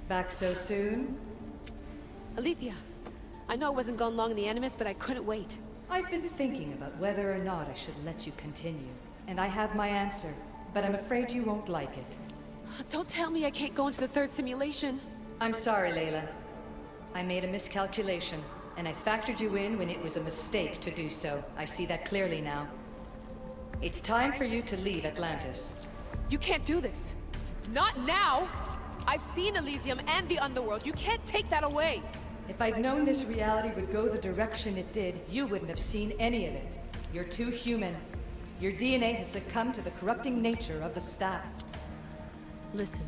Back so soon? Alethea, I know I wasn't gone long in the Animus, but I couldn't wait. I've been thinking about whether or not I should let you continue. And I have my answer, but I'm afraid you won't like it. Don't tell me I can't go into the third simulation. I'm sorry, Layla. I made a miscalculation, and I factored you in when it was a mistake to do so. I see that clearly now. It's time for you to leave Atlantis. You can't do this. Not now! I've seen Elysium and the Underworld. You can't take that away! If I'd known this reality would go the direction it did, you wouldn't have seen any of it. You're too human. Your DNA has succumbed to the corrupting nature of the staff. Listen,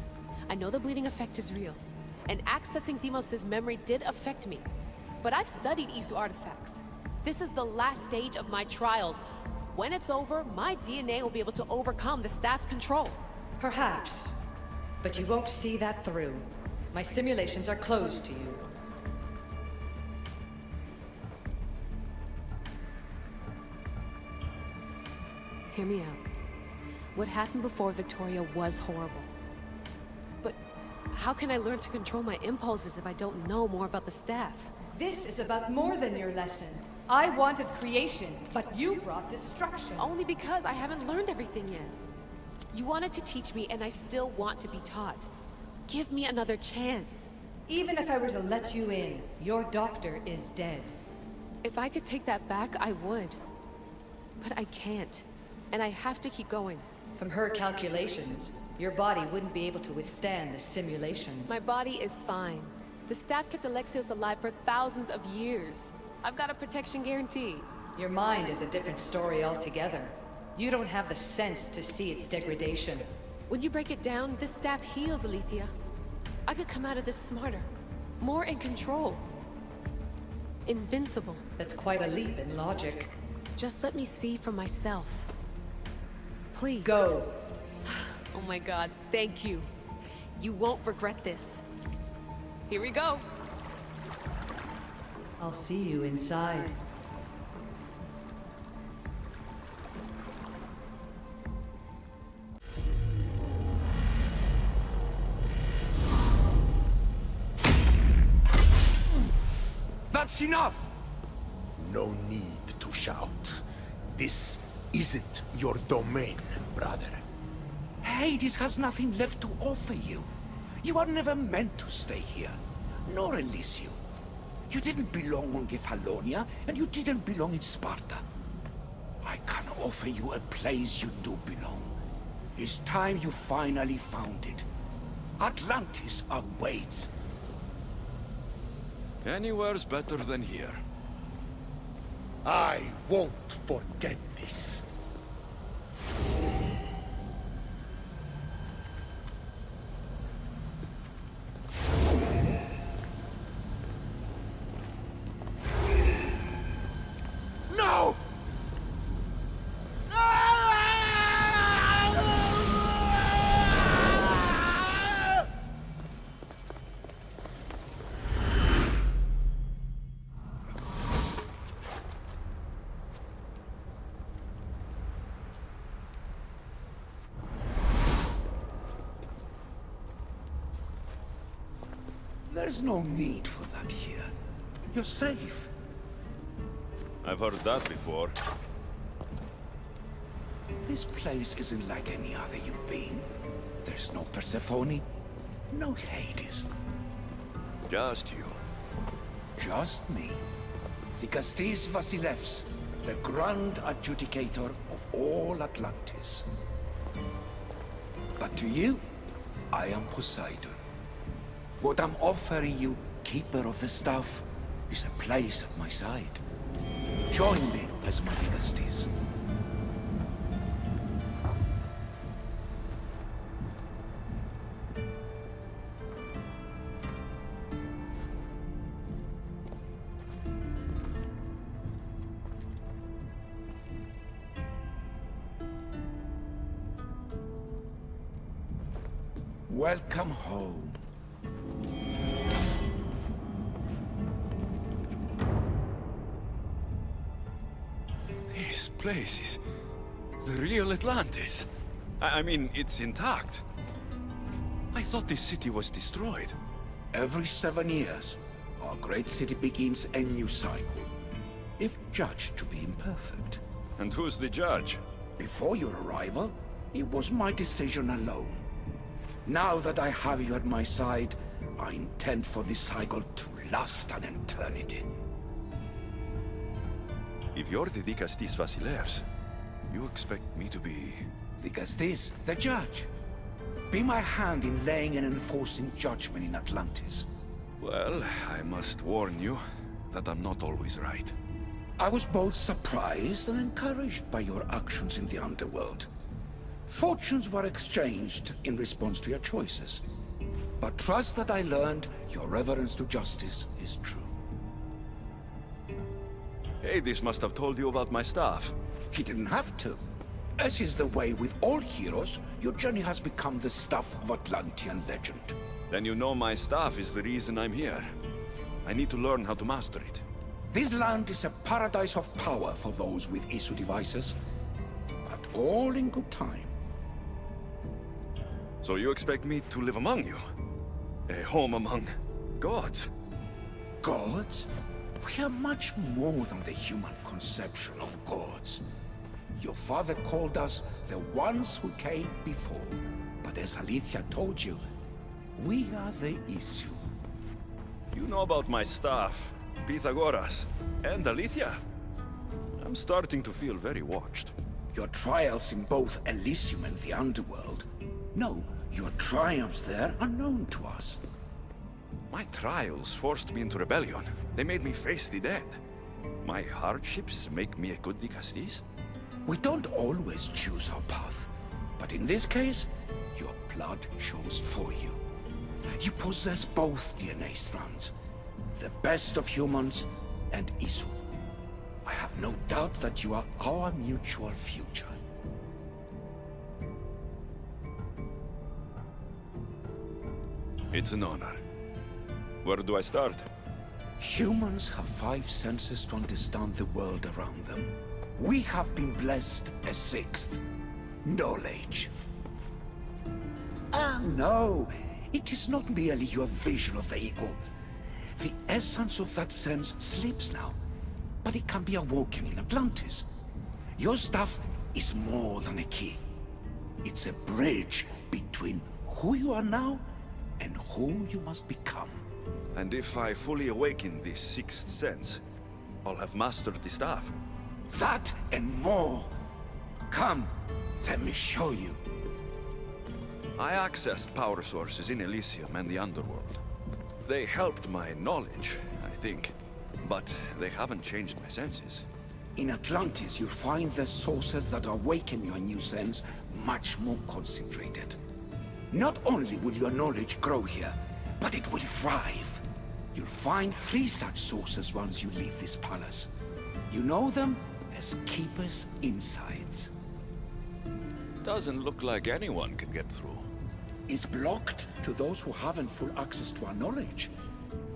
I know the bleeding effect is real, and accessing Deimos' memory did affect me. But I've studied Isu artifacts. This is the last stage of my trials. When it's over, my DNA will be able to overcome the staff's control. Perhaps. But you won't see that through. My simulations are closed to you. Hear me out. What happened before Victoria was horrible. But how can I learn to control my impulses if I don't know more about the staff? This is about more than your lesson. I wanted creation, but you brought destruction. Only because I haven't learned everything yet. You wanted to teach me, and I still want to be taught. Give me another chance. Even if I were to let you in, your doctor is dead. If I could take that back, I would. But I can't. And I have to keep going. From her calculations, your body wouldn't be able to withstand the simulations. My body is fine. The staff kept Alexios alive for thousands of years. I've got a protection guarantee. Your mind is a different story altogether. You don't have the sense to see its degradation. When you break it down, this staff heals, Alethea. I could come out of this smarter, more in control. Invincible. That's quite a leap in logic. Just let me see for myself. Please. Go. Oh my god, thank you. You won't regret this. Here we go. I'll see you inside. That's enough! No need to shout. This isn't your domain, brother. Hades has nothing left to offer you. You are never meant to stay here, nor Elysium. You didn't belong on Kefalonia, and you didn't belong in Sparta. I can offer you a place you do belong. It's time you finally found it. Atlantis awaits. Anywhere's better than here. I won't forget this. No! There's no need for that here. You're safe. I've heard that before. This place isn't like any other you've been. There's no Persephone, no Hades. Just you. Just me. The Castis Vasilevs, the Grand Adjudicator of all Atlantis. But to you, I am Poseidon. What I'm offering you, Keeper of the Staff, is a place at my side. Join me as my Castis. Welcome home. This place is the real Atlantis. I mean, it's intact. I thought this city was destroyed. Every 7 years, our great city begins a new cycle, if judged to be imperfect. And who's the judge? Before your arrival, it was my decision alone. Now that I have you at my side, I intend for this cycle to last an eternity. If you're the Dikastis Vasilevs, you expect me to be... Dikastis, the judge. Be my hand in laying and enforcing judgment in Atlantis. Well, I must warn you that I'm not always right. I was both surprised and encouraged by your actions in the underworld. Fortunes were exchanged in response to your choices. But trust that I learned your reverence to justice is true. Hades must have told you about my staff. He didn't have to. As is the way with all heroes, your journey has become the stuff of Atlantean legend. Then you know my staff is the reason I'm here. I need to learn how to master it. This land is a paradise of power for those with issue devices, but all in good time. So you expect me to live among you? A home among gods? Gods? We are much more than the human conception of gods. Your father called us the ones who came before, but as Alethea told you, we are the issue. You know about my staff, Pythagoras, and Alethea. I'm starting to feel very watched. Your trials in both Elysium and the underworld. No, your triumphs there are known to us. My trials forced me into rebellion. They made me face the dead. My hardships make me a good Dikastis? We don't always choose our path, but in this case, your blood shows for you. You possess both DNA strands, the best of humans and Isu. I have no doubt that you are our mutual future. It's an honor. Where do I start? Humans have 5 senses to understand the world around them. We have been blessed a 6th. Knowledge. Ah, no. It is not merely your vision of the equal. The essence of that sense sleeps now, but it can be awoken in Atlantis. Your stuff is more than a key. It's a bridge between who you are now and who you must become. And if I fully awaken this 6th sense, I'll have mastered the staff. That and more. Come, let me show you. I accessed power sources in Elysium and the underworld. They helped my knowledge, I think, but they haven't changed my senses. In Atlantis, you'll find the sources that awaken your new sense much more concentrated. Not only will your knowledge grow here, but it will thrive. You'll find 3 such sources once you leave this palace. You know them as Keeper's Insides. Doesn't look like anyone can get through. It's blocked to those who haven't full access to our knowledge.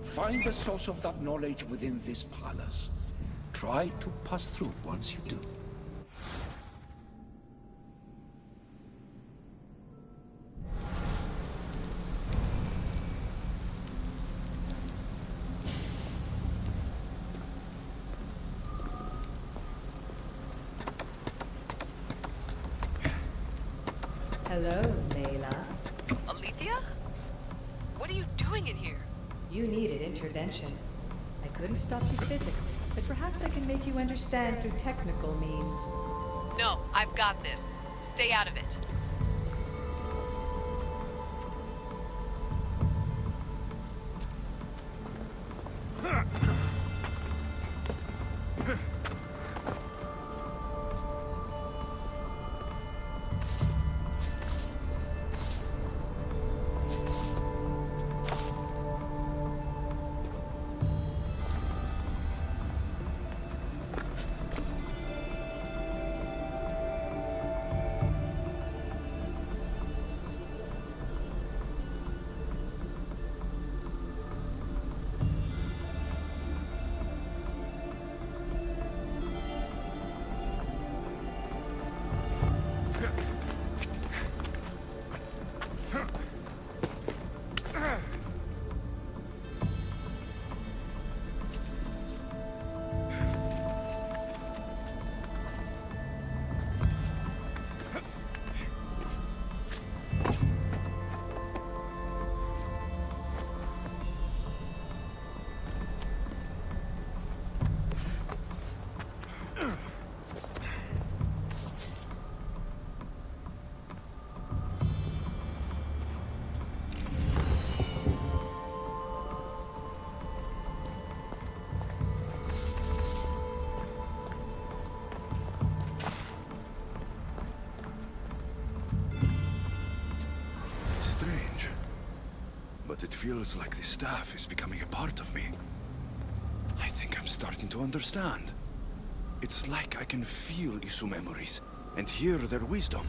Find the source of that knowledge within this palace. Try to pass through once you do. Hello, Layla. Alethea? What are you doing in here? You needed intervention. I couldn't stop you physically, but perhaps I can make you understand through technical means. No, I've got this. Stay out of it. but it feels like the staff is becoming a part of me. I think I'm starting to understand. It's like I can feel Isu memories and hear their wisdom.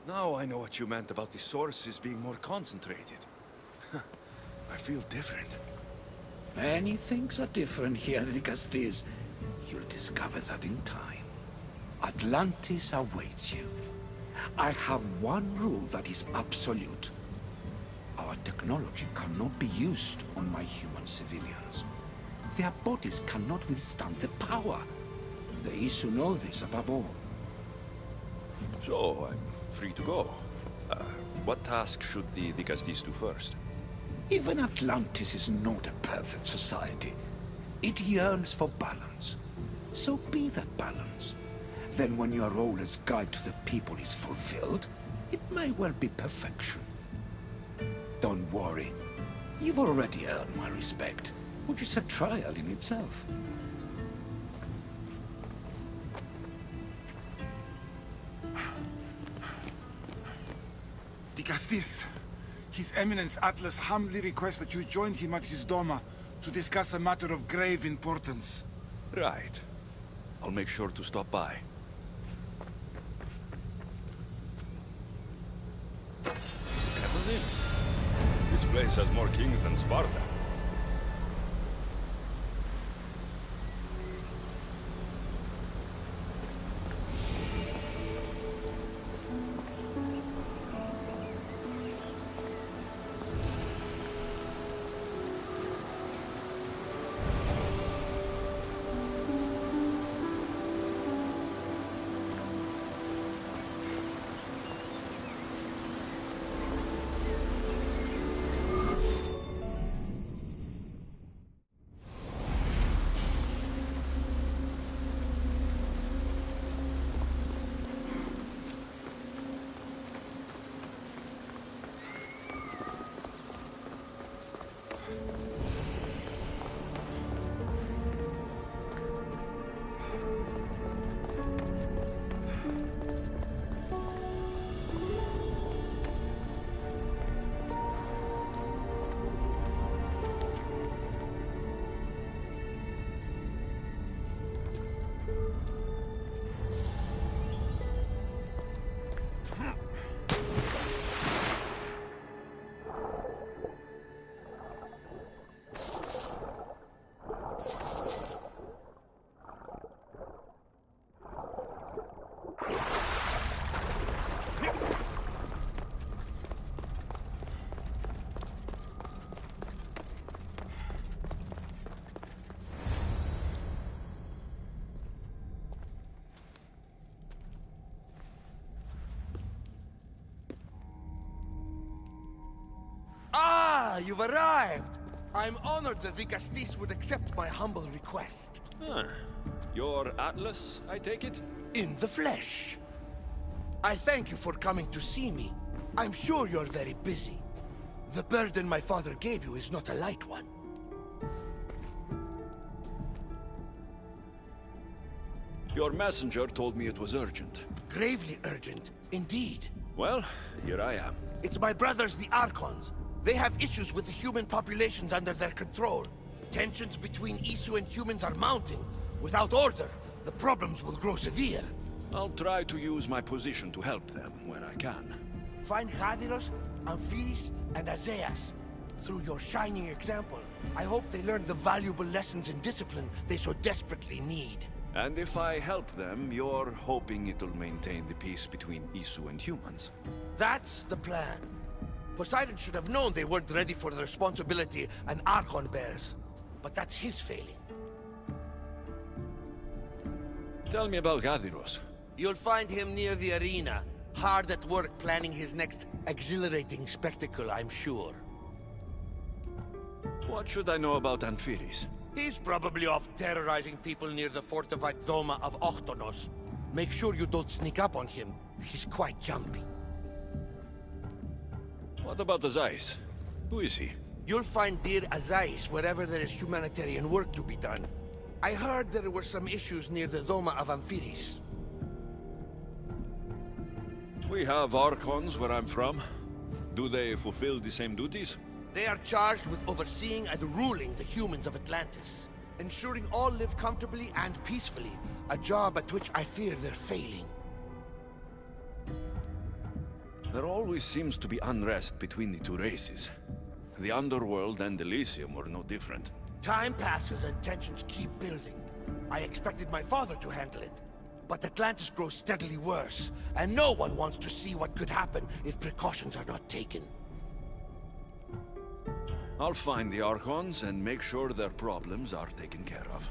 Now I know what you meant about the sources being more concentrated. I feel different. Many things are different here, Dicastes. You'll discover that in time. Atlantis awaits you. I have one rule that is absolute. Our technology cannot be used on my human civilians. Their bodies cannot withstand the power. The Isu know this above all. So, I'm free to go. What task should the Dicastes do first? Even Atlantis is not a perfect society. It yearns for balance. So be that balance. Then when your role as guide to the people is fulfilled, it may well be perfection. Don't worry. You've already earned my respect, which is a trial in itself. Dicastes, His Eminence Atlas humbly requests that you join him at his Doma to discuss a matter of grave importance. Right. I'll make sure to stop by. Eminence. This place has more kings than Sparta. You've arrived! I'm honored that Dicastes would accept my humble request. Your Atlas, I take it? In the flesh. I thank you for coming to see me. I'm sure you're very busy. The burden my father gave you is not a light one. Your messenger told me it was urgent. Gravely urgent, indeed. Well, here I am. It's my brothers, the Archons. They have issues with the human populations under their control. Tensions between Isu and humans are mounting. Without order, the problems will grow severe. I'll try to use my position to help them when I can. Find Hadiros, Amphilis, and Azeas. Through your shining example, I hope they learn the valuable lessons in discipline they so desperately need. And if I help them, you're hoping it'll maintain the peace between Isu and humans. That's the plan. Poseidon should have known they weren't ready for the responsibility an Archon bears. But that's his failing. Tell me about Gadiros. You'll find him near the arena, hard at work planning his next exhilarating spectacle, I'm sure. What should I know about Amphiris? He's probably off terrorizing people near the fortified Doma of Ochtonos. Make sure you don't sneak up on him. He's quite jumpy. What about Azais? Who is he? You'll find dear Azais wherever there is humanitarian work to be done. I heard there were some issues near the Doma of Amphiris. We have Archons where I'm from. Do they fulfill the same duties? They are charged with overseeing and ruling the humans of Atlantis, ensuring all live comfortably and peacefully, a job at which I fear they're failing. There always seems to be unrest between the two races. The Underworld and Elysium were no different. Time passes and tensions keep building. I expected my father to handle it, but Atlantis grows steadily worse, and no one wants to see what could happen if precautions are not taken. I'll find the Archons and make sure their problems are taken care of.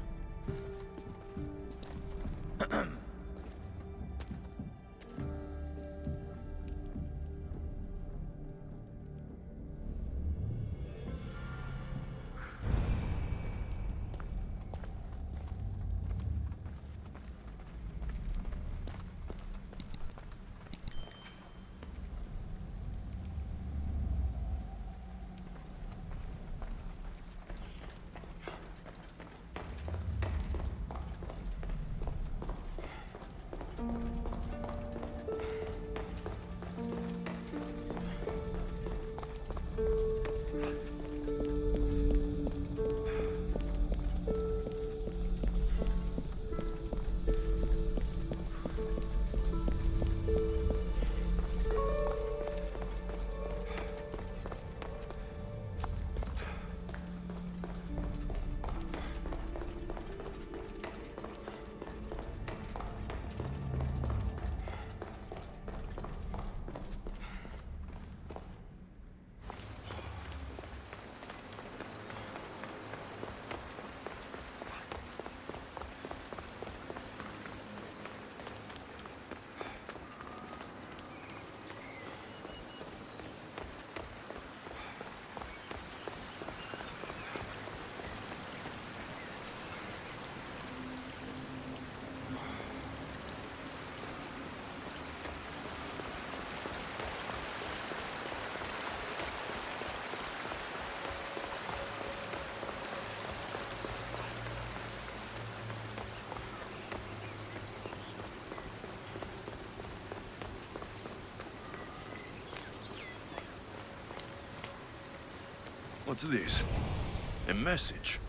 What's this? A message?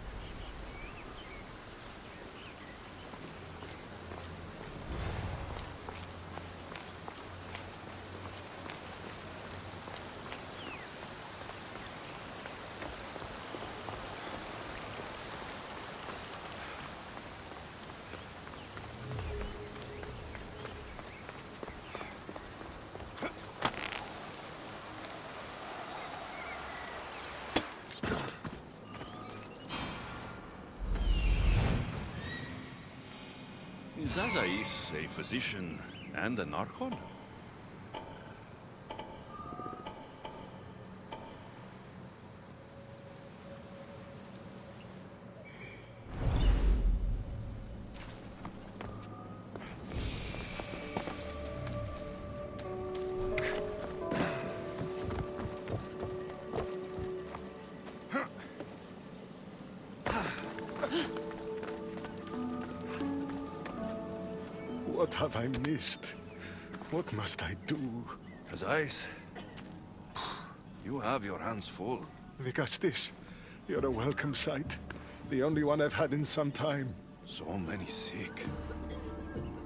Is Azais a physician and an Archon? What have I missed? What must I do? Azais, you have your hands full. Vigastis, you're a welcome sight. The only one I've had in some time. So many sick.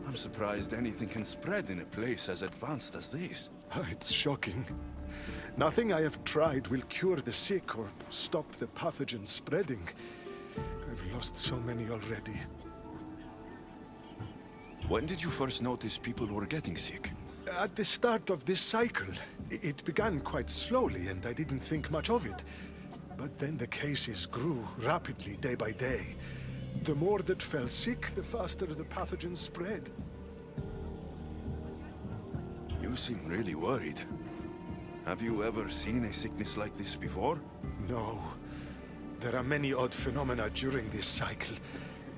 I'm surprised anything can spread in a place as advanced as this. It's shocking. Nothing I have tried will cure the sick or stop the pathogen spreading. I've lost so many already. When did you first notice people were getting sick? At the start of this cycle, it began quite slowly and I didn't think much of it. But then the cases grew rapidly day by day. The more that fell sick, the faster the pathogen spread. You seem really worried. Have you ever seen a sickness like this before? No. There are many odd phenomena during this cycle.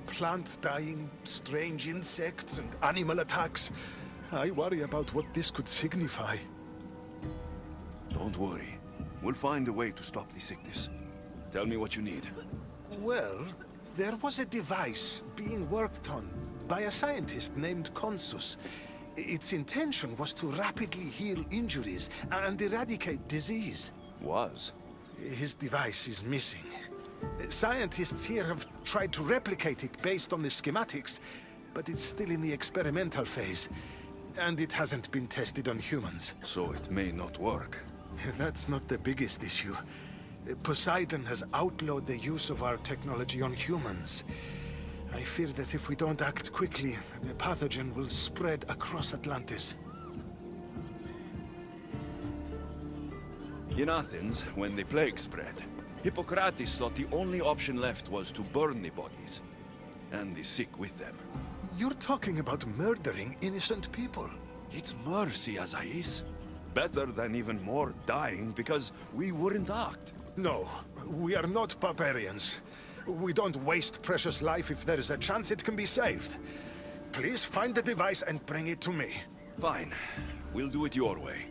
Plants dying, strange insects, and animal attacks. I worry about what this could signify. Don't worry. We'll find a way to stop the sickness. Tell me what you need. Well, there was a device being worked on by a scientist named Consus. Its intention was to rapidly heal injuries and eradicate disease. Was? His device is missing. Scientists here have tried to replicate it based on the schematics, but it's still in the experimental phase. And it hasn't been tested on humans. So it may not work. That's not the biggest issue. Poseidon has outlawed the use of our technology on humans. I fear that if we don't act quickly, the pathogen will spread across Atlantis. In Athens, when the plague spread, Hippocrates thought the only option left was to burn the bodies, and the sick with them. You're talking about murdering innocent people. It's mercy, Azais. Better than even more dying because we wouldn't act. No, we are not barbarians. We don't waste precious life if there is a chance it can be saved. Please find the device and bring it to me. Fine. We'll do it your way.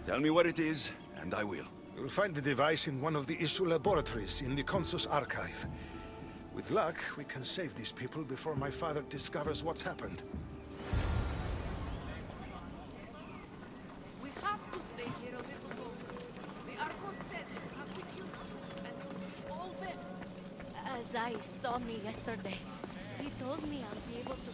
Tell me what it is, and I will. You'll find the device in one of the issue laboratories in the Consus archive. With luck, we can save these people before my father discovers what's happened. We have to stay here a little longer. The Archon said he'll have the cubes soon, and it'll be all better. Azai saw me yesterday. He told me I'll be able to...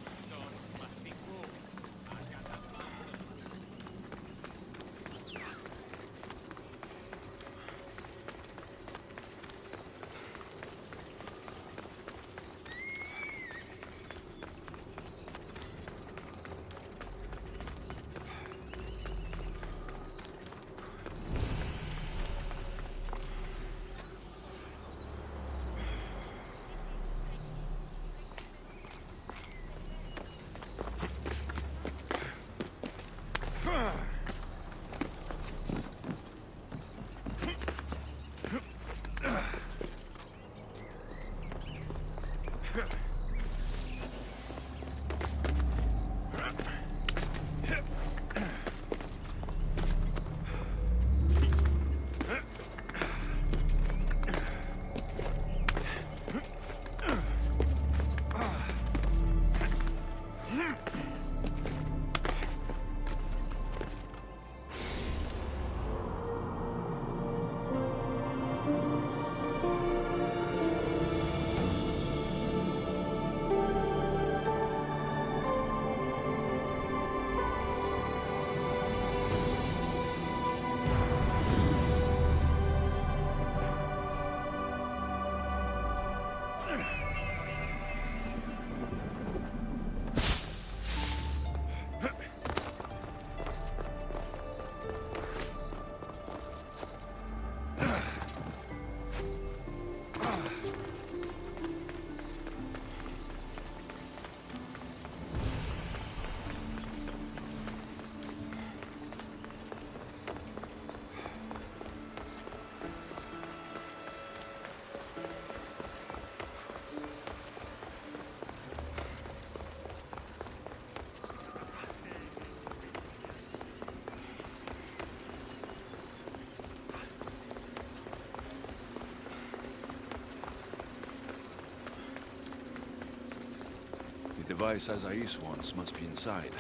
The device Azais wants must be inside.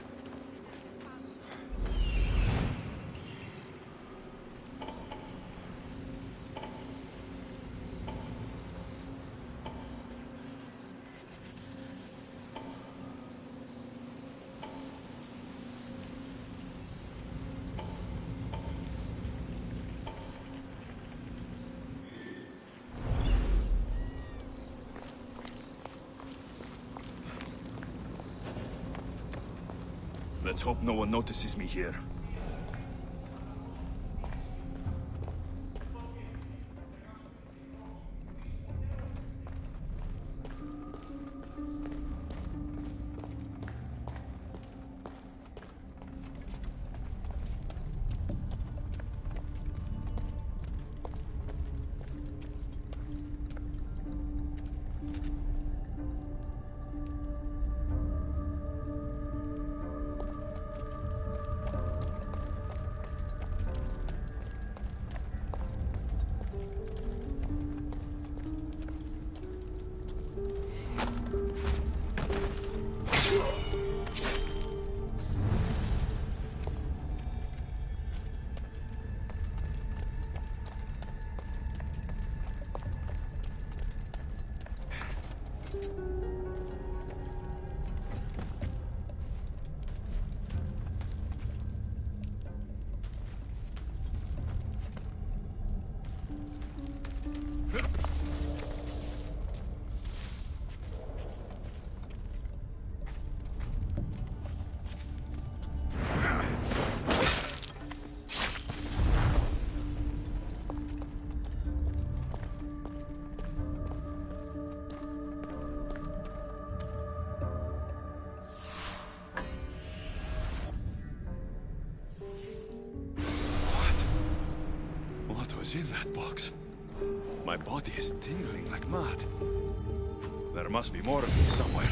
Let's hope no one notices me here. What was in that box? My body is tingling like mad. There must be more of it somewhere.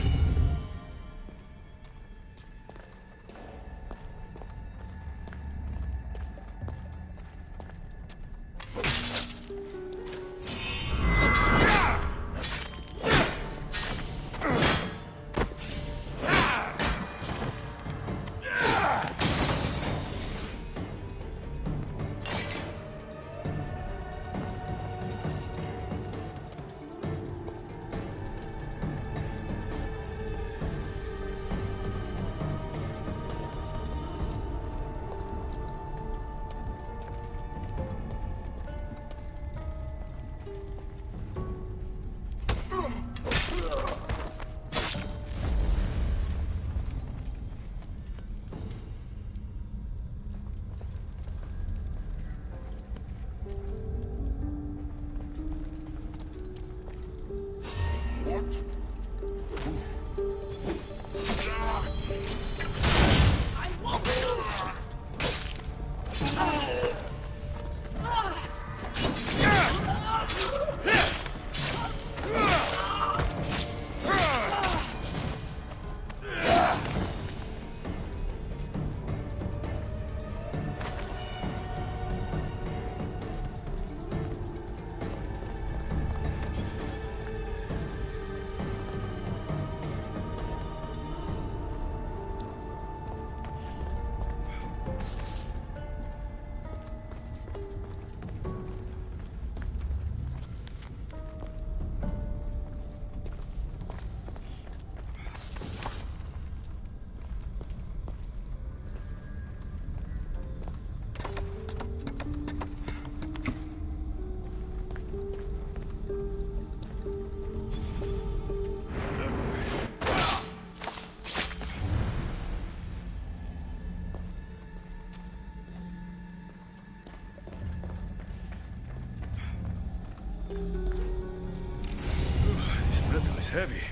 Heavy.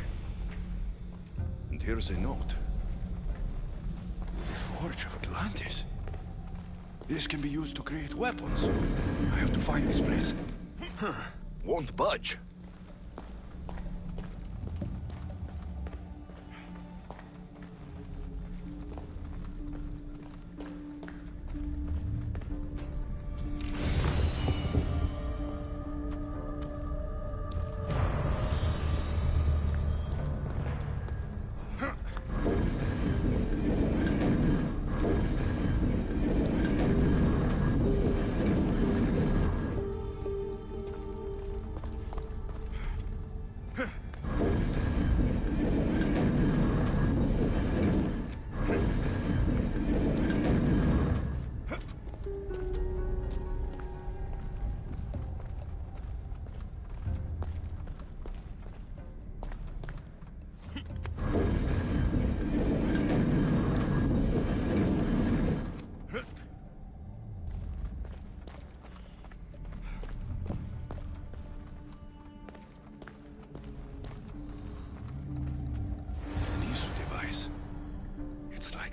And here's a note. The Forge of Atlantis. This can be used to create weapons. I have to find this place. Won't budge.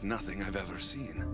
nothing I've ever seen.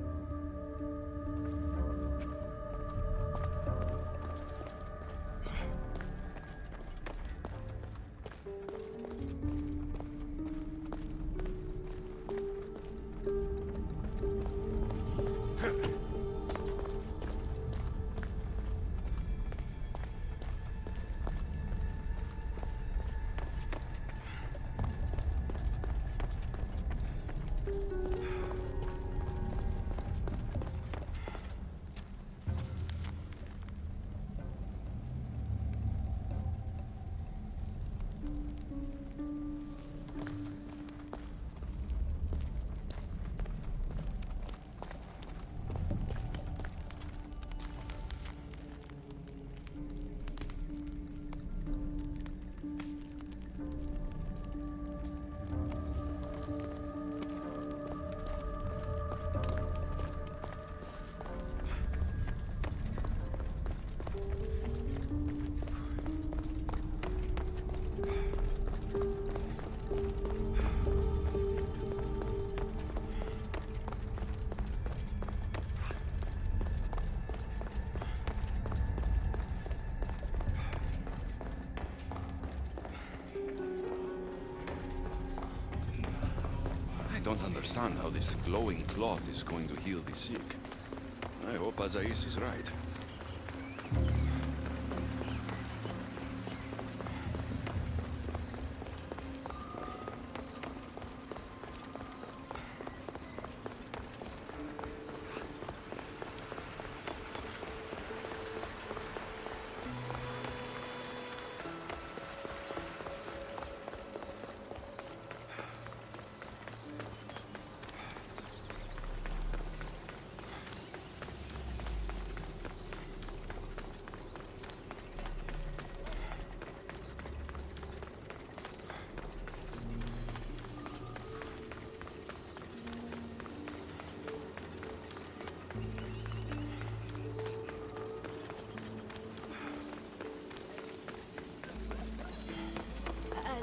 I don't understand how this glowing cloth is going to heal the sick. I hope Azais is right.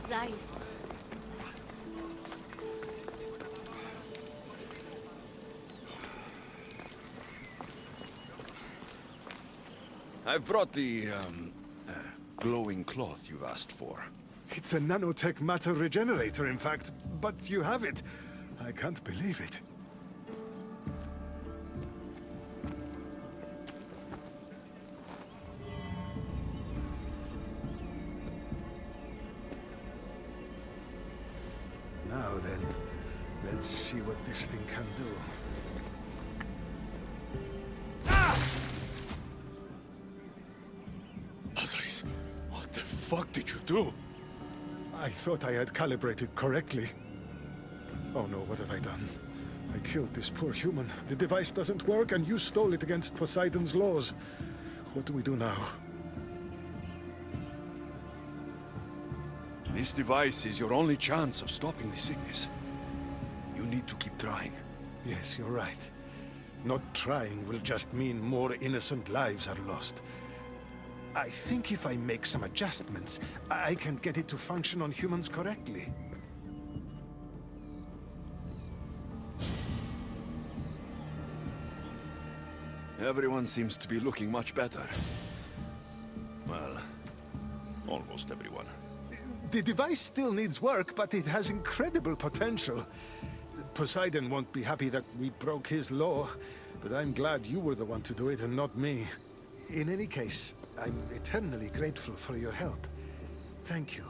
Guys, I've brought the, glowing cloth you've asked for. It's a nanotech matter regenerator, in fact, but you have it. I can't believe it. Now then, let's see what this thing can do. Azais, what the fuck did you do? I thought I had calibrated correctly. Oh no, what have I done? I killed this poor human. The device doesn't work, and you stole it against Poseidon's laws. What do we do now? This device is your only chance of stopping the sickness. You need to keep trying. Yes, you're right. Not trying will just mean more innocent lives are lost. I think if I make some adjustments, I can get it to function on humans correctly. Everyone seems to be looking much better. Well, almost everyone. The device still needs work, but it has incredible potential. Poseidon won't be happy that we broke his law, but I'm glad you were the one to do it and not me. In any case, I'm eternally grateful for your help. Thank you.